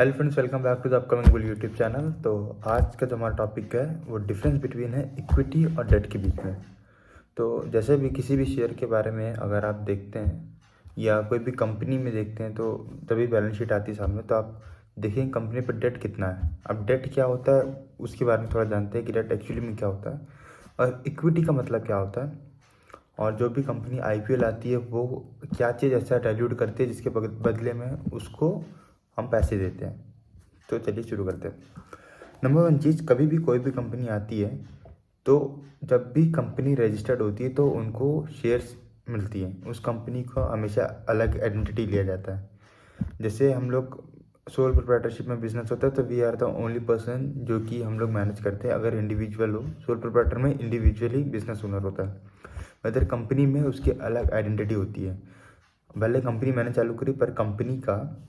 Hello friends, welcome back to the upcoming bull YouTube channel. तो आज का जो हमारा टॉपिक है वो डिफरेंस बिटवीन है इक्विटी और डेट के बीच में। तो जैसे भी किसी भी शेयर के बारे में अगर आप देखते हैं या कोई भी कंपनी में देखते हैं तो तभी बैलेंस शीट आती है सामने, तो आप देखेंगे कंपनी पर डेट कितना है। अब डेट क्या होता है उसके बारे में थोड़ा जानते हैं कि डेट एक्चुअली में क्या होता है और इक्विटी का मतलब क्या होता है, और जो भी कंपनी आईपीओ लाती है वो क्या चीज़ ऐसा डाइल्यूट करती है जिसके बदले में उसको हम पैसे देते हैं। तो चलिए शुरू करते हैं। नंबर वन चीज़, कभी भी कोई भी कंपनी आती है तो जब भी कंपनी रजिस्टर्ड होती है तो उनको शेयर्स मिलती हैं। उस कंपनी को हमेशा अलग आइडेंटिटी लिया जाता है। जैसे हम लोग सोल प्रोप्राइटरशिप में बिजनेस होता है तो we are the only person जो कि हम लोग मैनेज करते हैं। अगर इंडिविजुअल हो, सोल प्रोप्राइटर में इंडिविजुअली बिजनेस ओनर होता है। अदर कंपनी में उसकी अलग आइडेंटिटी होती है। भले कंपनी मैंने चालू करी पर कंपनी का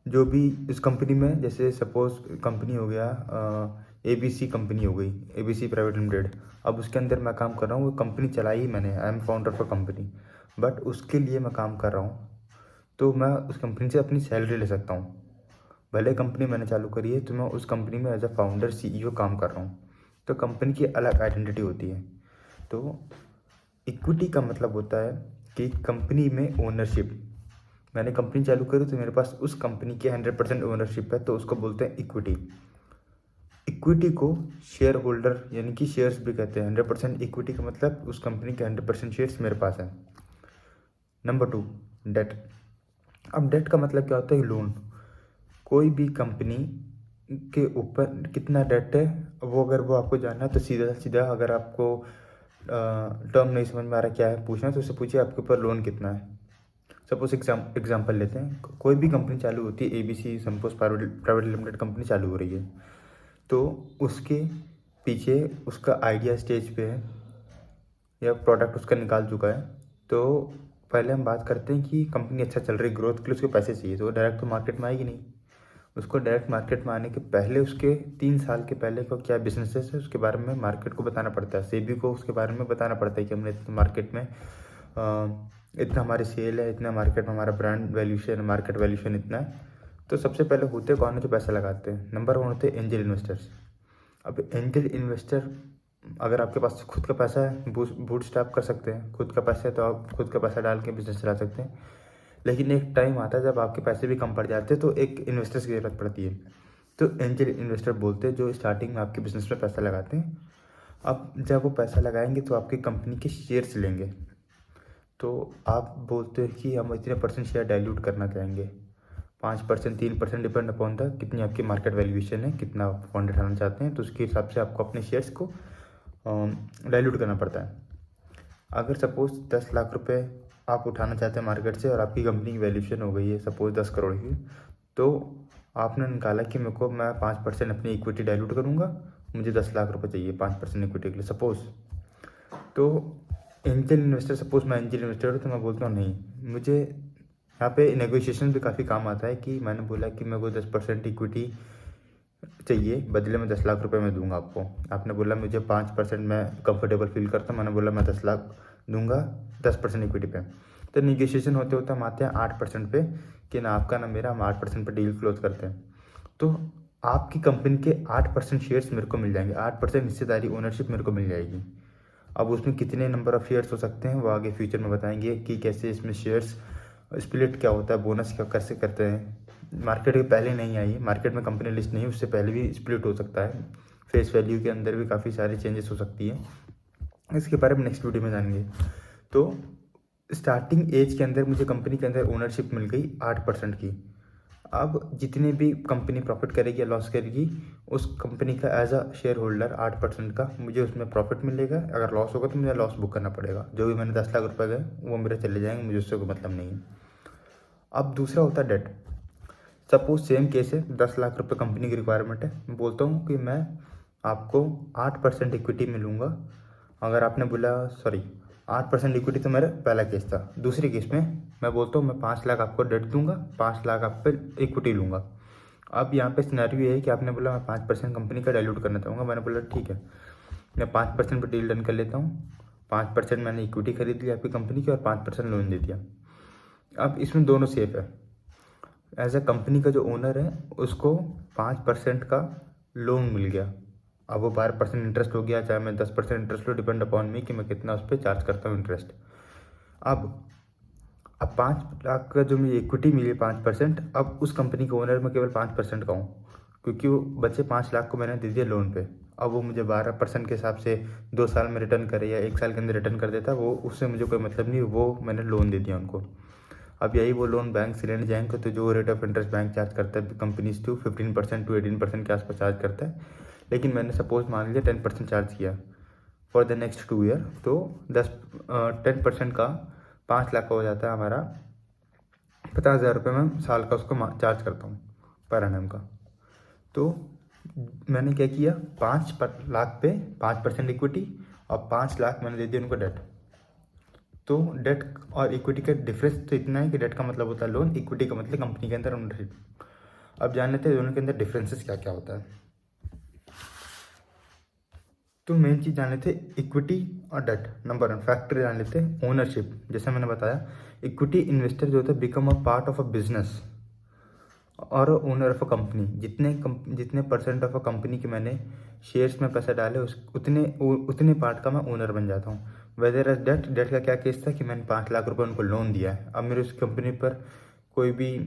जो भी इस कंपनी में, जैसे सपोज कंपनी हो गया ABC कंपनी हो गई, ABC प्राइवेट लिमिटेड। अब उसके अंदर मैं काम कर रहा हूँ, वो कंपनी चलाई ही मैंने, I am founder of a company, but उसके लिए मैं काम कर रहा हूँ तो मैं उस कंपनी से अपनी सैलरी ले सकता हूँ। भले कंपनी मैंने चालू करी है तो मैं उस कंपनी में एज अ फाउंडर CEO काम कर रहा हूँ। तो कंपनी की अलग आइडेंटिटी होती है। तो इक्विटी का मतलब होता है कि कंपनी में ओनरशिप, मैंने कंपनी चालू करी तो मेरे पास उस कंपनी की 100% ओनरशिप है, तो उसको बोलते हैं इक्विटी। इक्विटी को शेयर होल्डर यानी कि शेयर्स भी कहते हैं। 100% इक्विटी का मतलब उस कंपनी के 100% शेयर्स मेरे पास हैं। Number two, debt. अब डेट का मतलब क्या होता है? लोन। कोई भी कंपनी के ऊपर कितना डेट है वो अगर वो आपको जानना है तो सीधा सीधा, अगर आपको टर्म नहीं समझ में आ रहा क्या है पूछना, तो उससे पूछिए आपके ऊपर लोन कितना है। सपोज एग्जाम्पल लेते हैं, कोई भी कंपनी चालू होती है, ABC suppose private limited company चालू हो रही है, तो उसके पीछे उसका आइडिया स्टेज पे है या प्रोडक्ट उसका निकाल चुका है। तो पहले हम बात करते हैं कि कंपनी अच्छा चल रही, ग्रोथ के लिए उसको पैसे चाहिए, तो वो डायरेक्ट तो मार्केट में आएगी नहीं। उसको डायरेक्ट मार्केट में आने के पहले उसके 3 साल के पहले को क्या बिजनेसेस है उसके बारे में मार्केट को बताना पड़ता है। सेबी को उसके बारे में बताना पड़ता है कि हमने मार्केट में इतना हमारी सेल है, इतना मार्केट में हमारा ब्रांड वैल्यूशन, मार्केट वैल्यूशन इतना है। तो सबसे पहले होते कौन है जो पैसा लगाते हैं? नंबर वन होते हैं एंजल इन्वेस्टर्स। अब एंजल इन्वेस्टर, अगर आपके पास खुद का पैसा है, बूट स्टार्ट कर सकते हैं, खुद का पैसा है तो आप खुद का पैसा डाल के बिजनेस चला सकते हैं। लेकिन एक टाइम आता है जब आपके पैसे भी कम पड़ जाते हैं तो एक इन्वेस्टर्स की ज़रूरत पड़ती है। तो एंजल इन्वेस्टर बोलते हैं जो स्टार्टिंग में आपके बिजनेस में पैसा लगाते हैं। अब जब वो पैसा लगाएंगे तो आपकी कंपनी के शेयर्स लेंगे। तो आप बोलते हैं कि हम इतने परसेंट शेयर डाइल्यूट करना चाहेंगे, 5%, 3%, डिपेंड अपॉन द कितनी आपकी मार्केट वैल्यूएशन है, कितना फंड उठाना चाहते हैं, तो उसके हिसाब से आपको अपने शेयर्स को डाइल्यूट करना पड़ता है। अगर सपोज 10 लाख रुपए आप उठाना चाहते हैं मार्केट से और आपकी कंपनी की वैल्यूएशन हो गई है सपोज 10 करोड़ की, तो आपने निकाला कि मेरे को, मैं 5% अपनी इक्विटी डाइल्यूट करूँगा, मुझे 10 लाख रुपए चाहिए 5% इक्विटी के लिए सपोज। तो एंजल इन्वेस्टर, सपोज मैं एंजल इन्वेस्टर हूँ तो मैं बोलता हूँ नहीं, मुझे यहाँ पे नेगोशिएशन भी काफ़ी काम आता है कि मैंने बोला कि मेरे को 10% इक्विटी चाहिए, बदले में 10 लाख रुपए मैं दूंगा आपको। आपने बोला मुझे 5% मैं कंफर्टेबल फील करता हूँ, मैंने बोला मैं 10 लाख दूंगा 10% इक्विटी पे। तो नेगोशिएशन होते होते हम आते हैं 8% पे कि ना आपका ना मेरा, हम 8% पे डील क्लोज करते हैं। तो आपकी कंपनी के 8% शेयर्स मेरे को मिल जाएंगे, 8% हिस्सेदारी, ओनरशिप मेरे को मिल जाएगी। अब उसमें कितने नंबर ऑफ़ शेयर्स हो सकते हैं वो आगे फ्यूचर में बताएंगे कि कैसे इसमें शेयर्स स्प्लिट क्या होता है, बोनस क्या कैसे करते हैं। मार्केट के पहले नहीं आई, मार्केट में कंपनी लिस्ट नहीं, उससे पहले भी स्प्लिट हो सकता है। फेस वैल्यू के अंदर भी काफ़ी सारी चेंजेस हो सकती है। इसके बारे में नेक्स्ट वीडियो में जानेंगे। तो स्टार्टिंग एज के अंदर मुझे कंपनी के अंदर ओनरशिप मिल गई 8% की। अब जितने भी कंपनी प्रॉफिट करेगी या लॉस करेगी, उस कंपनी का एज अ शेयर होल्डर 8% का मुझे उसमें प्रॉफिट मिलेगा। अगर लॉस होगा तो मुझे लॉस बुक करना पड़ेगा। जो भी मैंने 10 लाख रुपए गए वो मेरे चले जाएंगे, मुझे उससे कोई मतलब नहीं है। अब दूसरा होता है डेट। सपोज सेम केस है, 10 लाख रुपए कंपनी की रिक्वायरमेंट है, मैं बोलता हूँ कि मैं आपको 8% इक्विटी मिलूँगा। अगर आपने बोला सॉरी 8% इक्विटी तो मेरा पहला केस था। दूसरे केस में मैं बोलता हूँ मैं 5 लाख आपको डेट दूंगा, 5 लाख आप पे इक्विटी लूँगा। अब यहाँ पे सिनेरियो ये है कि आपने बोला मैं 5% कंपनी का डाइल्यूट करना चाहूँगा। मैंने बोला ठीक है, मैं 5% पर डील डन कर लेता हूँ। 5% मैंने इक्विटी खरीद ली आपकी कंपनी की और 5% लोन दे दिया। अब इसमें दोनों सेफ है। एज अ कंपनी का जो ओनर है उसको 5% का लोन मिल गया। अब वो 12% इंटरेस्ट हो गया, चाहे मैं 10% इंटरेस्ट लो, डिपेंड अपॉन मी कि मैं कितना उस पर चार्ज करता हूँ इंटरेस्ट। अब 5 लाख का जो मुझे इक्विटी मिली 5%, अब उस कंपनी के ओनर में केवल 5% का हूँ, क्योंकि वो बचे 5 लाख को मैंने दे दिया लोन पे। अब वो मुझे 12% के हिसाब से 2 साल में रिटर्न करे या 1 साल के अंदर रिटर्न कर देता, वो उससे मुझे कोई मतलब नहीं, वो मैंने लोन दे दिया उनको। अब यही वो लोन बैंक से लेने जाएंगे तो जो rate of interest bank charge करता है कंपनीज टू 15% टू 18% के आसपास चार्ज करता है, लेकिन मैंने सपोज मान लिया 10% चार्ज किया फॉर द नेक्स्ट 2 ईयर, तो 10% का 5 लाख का हो जाता है हमारा 50,000 रुपये में साल का उसको चार्ज करता हूँ पर एनम का। तो मैंने क्या किया, 5 लाख पे 5% इक्विटी और 5 लाख मैंने दे दिया उनको डेट। तो डेट और इक्विटी का डिफरेंस तो इतना है कि डेट का मतलब होता है लोन, इक्विटी का मतलब कंपनी के अंदर ओनरशिप। अब जान लेते हैं दोनों के अंदर डिफरेंसेस क्या क्या होता है। तो मेन चीज़ जान लेते हैं इक्विटी और डेट। नंबर 1 फैक्टर जान लेते हैं ओनरशिप। जैसे मैंने बताया, इक्विटी इन्वेस्टर जो होता है become a part of a business और ओनर ऑफ अ कंपनी। जितने परसेंट ऑफ अ कंपनी के मैंने शेयर्स में पैसा डाले उतने पार्ट का मैं ओनर बन जाता हूँ। वेदर एज डेट का क्या केस था कि मैंने 5 लाख रुपए उनको लोन दिया है। अब मेरे उस कंपनी पर कोई भी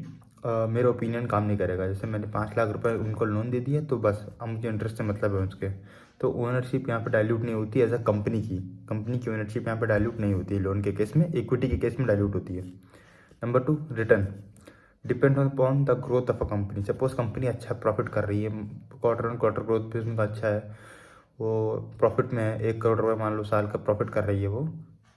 मेरा ओपिनियन काम नहीं करेगा। जैसे मैंने 5 लाख रुपए उनको लोन दे दिया तो बस अब मुझे इंटरेस्ट से मतलब है उसके। तो ओनरशिप यहाँ पे डाइल्यूट नहीं होती एज अ कंपनी की ओनरशिप यहाँ पे डाइल्यूट नहीं होती है लोन के केस में, इक्विटी के केस में डाइल्यूट होती है। Number 2 return depend upon the growth of a company. Suppose company अच्छा प्रॉफिट कर रही है, क्वार्टर ऑन क्वार्टर ग्रोथ भी उनका अच्छा है, वो प्रॉफिट में है, 1 करोड़ रुपये मान लो साल का प्रॉफिट कर रही है वो,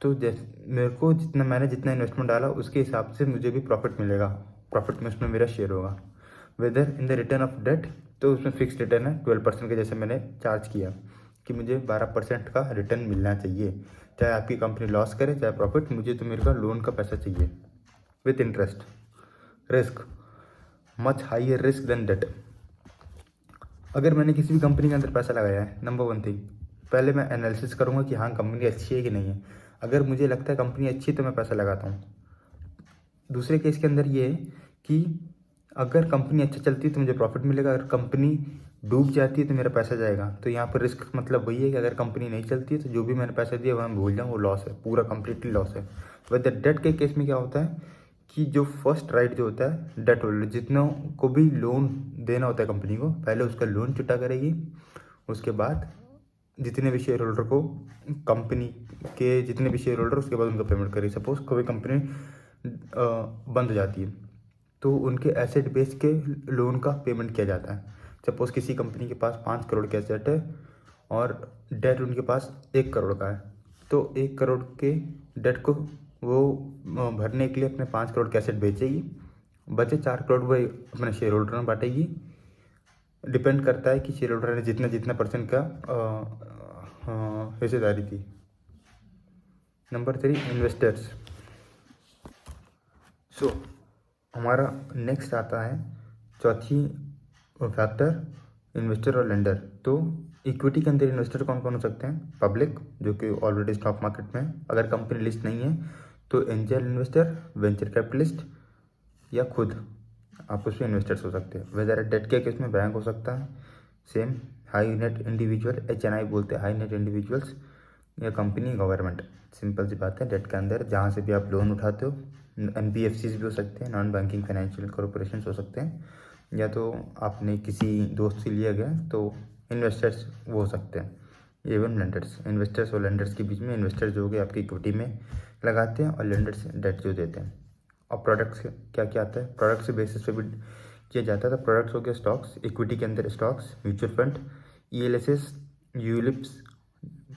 तो मेरे को मैंने जितना इन्वेस्टमेंट डाला उसके हिसाब से मुझे भी प्रॉफिट मिलेगा, प्रॉफिट में उसमें मेरा शेयर होगा। Whether in the return of debt, तो उसमें फिक्स रिटर्न है 12% के, जैसे मैंने चार्ज किया कि मुझे 12% का रिटर्न मिलना चाहिए, चाहे आपकी कंपनी लॉस करे चाहे प्रॉफिट, मुझे तो मेरे का लोन का पैसा चाहिए with interest. Risk much higher risk than debt. अगर मैंने किसी भी कंपनी के अंदर पैसा लगाया है, नंबर 1 थिंग, पहले मैं एनालिसिस करूँगा कि हाँ कंपनी अच्छी है कि नहीं है। अगर मुझे लगता है कंपनी अच्छी है तो मैं पैसा लगाता हूँ। दूसरे केस के अंदर ये है कि अगर कंपनी अच्छा चलती है तो मुझे प्रॉफिट मिलेगा, अगर कंपनी डूब जाती है तो मेरा पैसा जाएगा। तो यहाँ पर रिस्क मतलब वही है कि अगर कंपनी नहीं चलती है तो जो भी मैंने पैसा दिया वह मैं भूल जाऊँ, वो लॉस है, पूरा कंप्लीटली लॉस है। वह डेट के केस में क्या होता है कि जो फर्स्ट राइट जो होता है डेट होल्डर, जितनों को भी लोन देना होता है कंपनी को, पहले उसका लोन चुटा करेगी, उसके बाद जितने भी शेयर होल्डर को, कंपनी के जितने भी शेयर होल्डर, उसके बाद उनको पेमेंट करेगी। सपोज कोई कंपनी बंद हो जाती है तो उनके एसेट बेस के लोन का पेमेंट किया जाता है। सपोज किसी कंपनी के पास 5 करोड़ के एसेट है और डेट उनके पास 1 करोड़ का है, तो 1 करोड़ के डेट को वो भरने के लिए अपने 5 करोड़ के एसेट बेचेगी, बचे 4 करोड़ वो अपने शेयर होल्डर में बांटेगी। डिपेंड करता है कि शेयर होल्डर ने जितना जितना परसेंट का हिस्सेदारी थी। Number 3 investors. सो हमारा नेक्स्ट आता है चौथी फैक्टर इन्वेस्टर और लेंडर। तो इक्विटी के अंदर इन्वेस्टर कौन कौन हो सकते हैं? पब्लिक, जो कि ऑलरेडी स्टॉक मार्केट में है, अगर कंपनी लिस्ट नहीं है तो एंजल इन्वेस्टर, वेंचर कैपिटलिस्ट, या खुद आप उसमें इन्वेस्टर्स हो सकते हैं। वेदर डेट के केस में बैंक हो सकता है, same high net individual, HNI बोलते हैं, हाई नेट इंडिविजुअल्स, या कंपनी, गवर्नमेंट। सिंपल सी बात है, डेट के अंदर जहाँ से भी आप लोन उठाते हो, NBFCs भी हो सकते हैं, नॉन बैंकिंग फाइनेंशियल कॉरपोरेशन हो सकते हैं, या तो आपने किसी दोस्त से लिया गया तो इन्वेस्टर्स वो हो सकते हैं। एवं लेंडर्स, इन्वेस्टर्स और लेंडर्स के बीच में इन्वेस्टर्स जो हो गए आपकी इक्विटी में लगाते हैं और लेंडर्स डेट जो देते हैं। और प्रोडक्ट्स क्या क्या आता है, प्रोडक्ट्स के बेसिस पे भी किया जाता है। तो प्रोडक्ट्स हो गया स्टॉक्स, इक्विटी के अंदर stocks, mutual fund, ELSS, ULIPs,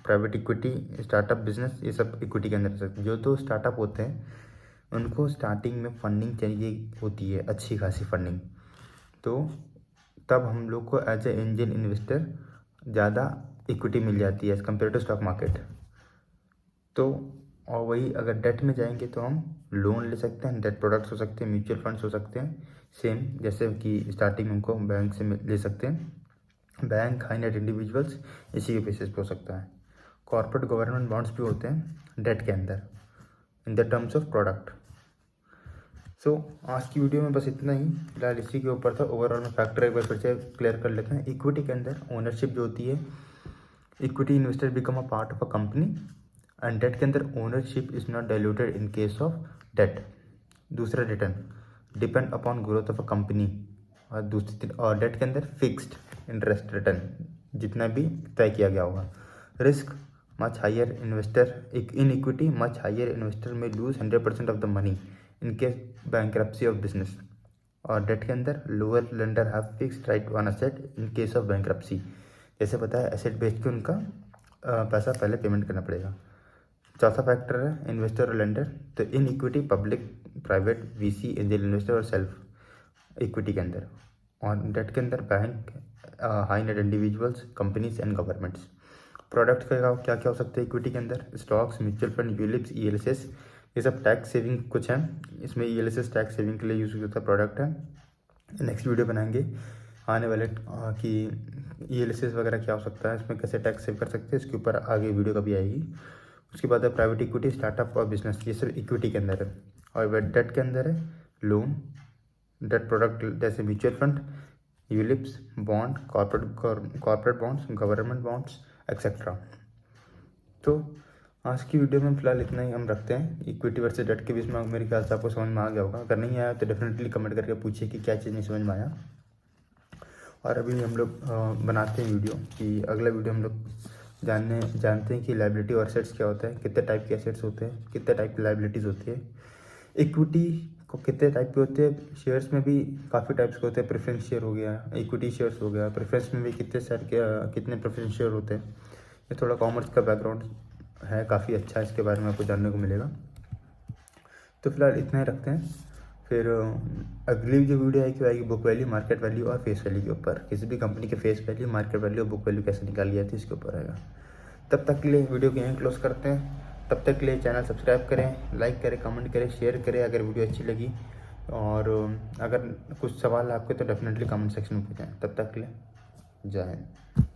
private equity, startup business, ये सब इक्विटी के अंदर सकते हैं। जो तो स्टार्टअप होते हैं उनको स्टार्टिंग में फंडिंग चाहिए होती है, अच्छी खासी फंडिंग, तो तब हम लोग को एज ए एंजल इन्वेस्टर ज़्यादा इक्विटी मिल जाती है as compare to stock market. तो और वही अगर डेट में जाएंगे तो हम लोन ले सकते हैं, डेट प्रोडक्ट्स हो सकते हैं, म्यूचुअल फंड्स हो सकते हैं, सेम जैसे कि स्टार्टिंग में उनको बैंक से ले सकते हैं, बैंक, हाई नेट इंडिविजुअल्स, इसी के बेसिस पे हो सकता है। कॉर्पोरेट गवर्नमेंट बॉन्ड्स भी होते हैं डेट के अंदर in the terms of product. तो आज की वीडियो में बस इतना ही, फिलहाल इसी के ऊपर था। ओवरऑल में फैक्टर एक बार फिर से क्लियर कर लेते हैं। इक्विटी के अंदर ओनरशिप जो होती है, equity investor become a part of a company, and debt के अंदर ownership is not diluted in case of debt. दूसरा return depend upon growth of a company, और डेट के अंदर फिक्स्ड इंटरेस्ट रिटर्न जितना भी तय किया गया होगा। Risk much higher, investor in equity much higher, investor may lose 100% of the money in case bankruptcy of business. और डेट के अंदर lower lender have fixed right on asset in case of bankruptcy. जैसे पता है asset बेच के उनका पैसा पहले पेमेंट करना पड़ेगा। चौथा फैक्टर है इन्वेस्टर और लेंडर। तो in equity public, private, VC, angel investor और सेल्फ इक्विटी के अंदर। और डेट के अंदर bank, high net individuals, companies and governments. Product का क्या क्या हो सकते हैं इक्विटी के अंदर? Stocks, mutual fund, ULIPs, ELSS, ये सब टैक्स सेविंग कुछ हैं। इसमें ईएलएसएस टैक्स सेविंग के लिए यूज होता है प्रोडक्ट है। नेक्स्ट वीडियो बनाएंगे आने वाले कि ईएलएसएस वगैरह क्या हो सकता है, इसमें कैसे टैक्स सेव कर सकते हैं, इसके ऊपर आगे वीडियो कभी आएगी। उसके बाद है प्राइवेट इक्विटी, स्टार्टअप और बिजनेस, ये सब इक्विटी के अंदर है। और डेट के अंदर है लोन, डेट प्रोडक्ट जैसे mutual fund, ULIPs, bond, corporate bonds, government bonds etcetera. तो आज की वीडियो में फिलहाल इतना ही हम रखते हैं। इक्विटी वर्सेस डेट के बीच में मेरे ख्याल से आपको समझ में आ गया होगा। अगर नहीं आया तो डेफिनेटली कमेंट करके पूछिए कि क्या चीज़ नहीं समझ में आया। और अभी हम लोग बनाते हैं वीडियो कि अगला वीडियो हम लोग जानते हैं कि लायबिलिटी और एसेट्स क्या होता है, कितने टाइप के एसेट्स होते हैं, कितने टाइप की लायबिलिटीज़ होती है, इक्विटी को कितने टाइप के होते हैं, शेयर्स में भी काफ़ी टाइप्स के होते हैं। प्रेफरेंस शेयर हो गया, इक्विटी शेयर्स हो गया, प्रेफरेंस में भी कितने प्रेफरेंस शेयर होते हैं। ये थोड़ा कॉमर्स का बैकग्राउंड है, काफ़ी अच्छा है, इसके बारे में आपको जानने को मिलेगा। तो फिलहाल इतना ही रखते हैं। फिर अगली जो वीडियो आएगी बुक वैल्यू, मार्केट वैल्यू और फेस वैल्यू के ऊपर। किसी भी कंपनी के फेस वैल्यू, मार्केट वैल्यू और बुक वैल्यू कैसे निकाली जाती है इसके ऊपर आएगा। तब तक के लिए वीडियो को यहीं क्लोज करते हैं। तब तक के लिए चैनल सब्सक्राइब करें, लाइक करें, कमेंट करें, शेयर करें अगर वीडियो अच्छी लगी। और अगर कुछ सवाल आपके तो डेफिनेटली कमेंट सेक्शन में पूछें। तब तक के लिए जय हिंद।